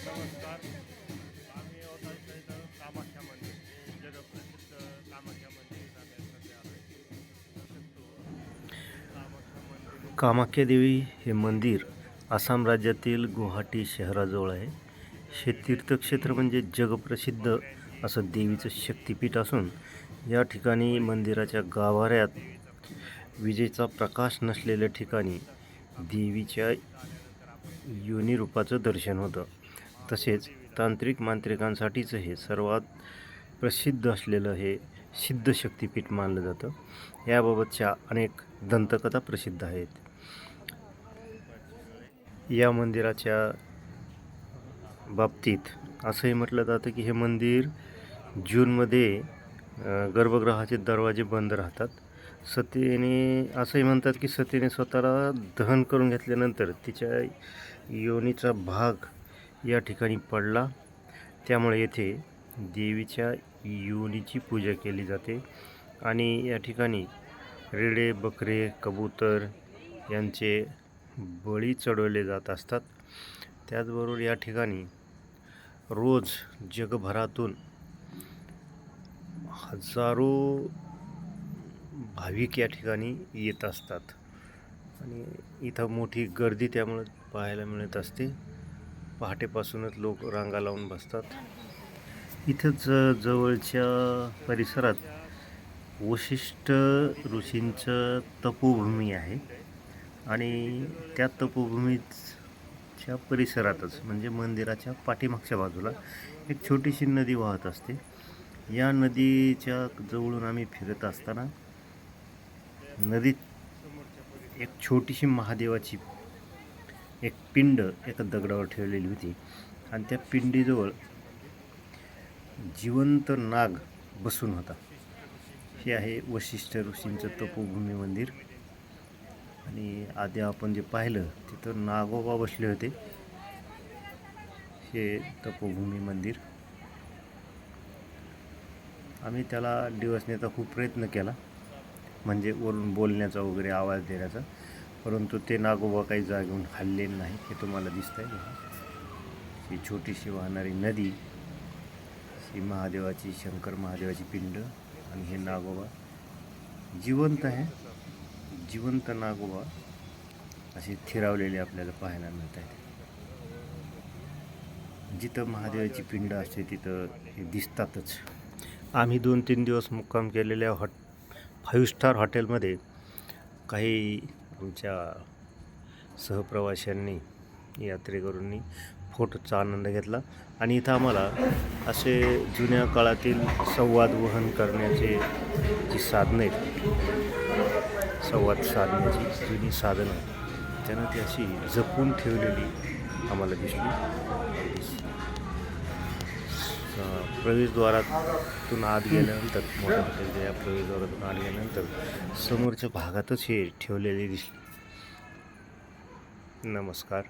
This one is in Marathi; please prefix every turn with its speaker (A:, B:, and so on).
A: नमस्कार. आम्ही होता इथं कामाख्या मंदिर हे जगप्रसिद्ध कामाख्या मंदिर आम्ही सध्या आलोय. बघू शकतो हे कामाख्या मंदिर.
B: कामाख्या देवी हे मंदिर आसाम राज्यातील गुवाहाटी शहराजवळ आहे. हे तीर्थक्षेत्र म्हणजे जगप्रसिद्ध असं देवीचं शक्तिपीठ असून या ठिकाणी मंदिराच्या गाभाऱ्यात विजेचा प्रकाश नसलेल्या ठिकाणी देवीच्या योनी रूपाचं दर्शन होतं. तसेच तांत्रिक मांत्रिकांसाठीचं हे सर्वात प्रसिद्ध असलेलं हे सिद्ध शक्तिपीठ मानलं जातं. याबाबतच्या अनेक दंतकथा प्रसिद्ध आहेत. या मंदिराच्या बाबतीत असंही म्हटलं जातं की हे मंदिर जूनमध्ये गर्भगृहाचे दरवाजे बंद राहतात. सतीने असंही म्हणतात की सतीने स्वतःला दहन करून घेतल्यानंतर तिच्या योनीचा भाग या ठिकाणी पडला. त्यामुळे येथे देवीच्या योनीची पूजा केली जाते आणि या ठिकाणी रेडे, बकरे, कबूतर यांचे बळी चढवले जात असतात. त्याचबरोबर या ठिकाणी रोज जगभरातून हजारो भाविक या ठिकाणी येत असतात आणि इथं मोठी गर्दी त्यामुळे पाहायला मिळत असते. पहाटेपासूनच लोक रांगा लावून बसतात. इथंच जवळच्या परिसरात वशिष्ठ ऋषींचं तपोभूमी आहे आणि त्या तपोभूमीच्या परिसरातच म्हणजे मंदिराच्या पाठीमागच्या बाजूला एक छोटीशी नदी वाहत असते. या नदीच्या जवळून आम्ही फिरत असताना नदीत एक छोटीशी महादेवाची एक पिंड एका दगडावर ठेवलेली होती आणि त्या पिंडीजवळ जिवंत नाग बसून होता. हे आहे वशिष्ठ ऋषींचं तपोभूमी मंदिर आणि आधी आपण जे पाहिलं तिथं नागोबा बसले होते. हे तपोभूमी मंदिर आम्ही त्याला डिवसण्याचा खूप प्रयत्न केला, म्हणजे वरून बोलण्याचा वगैरे आवाज देण्याचा, परंतु ते नागोबा काही जागेहून हललेले नाही. हे तुम्हाला दिसत आहे. ही छोटीशी वाहणारी नदी, ही महादेवाची, शंकर महादेवाची पिंड आणि हे नागोबा जिवंत आहे. जिवंत नागोबा असे थिरावलेले आपल्याला पाहायला मिळत आहेत. जिथं महादेवाची पिंड असते तिथं हे दिसतातच. आम्ही 2-3 दिवस मुक्काम केलेल्या 5 स्टार हॉटेलमध्ये काही आमच्या सहप्रवाशांनी, यात्रेकरूंनी फोटोचा आनंद घेतला आणि इथं आम्हाला असे जुन्या काळातील संवाद वहन करण्याचे जी साधनं आहेत, संवाद साधण्याची जुनी साधनं, त्यांना ती अशी जपून ठेवलेली आम्हाला दिसली. प्रवेशद्वारातून आत गेल्यानंतर, मोठ्या हॉटेलच्या या प्रवेशद्वारातून आत गेल्यानंतर समोरच्या भागातच हे ठेवलेले दिसले. नमस्कार.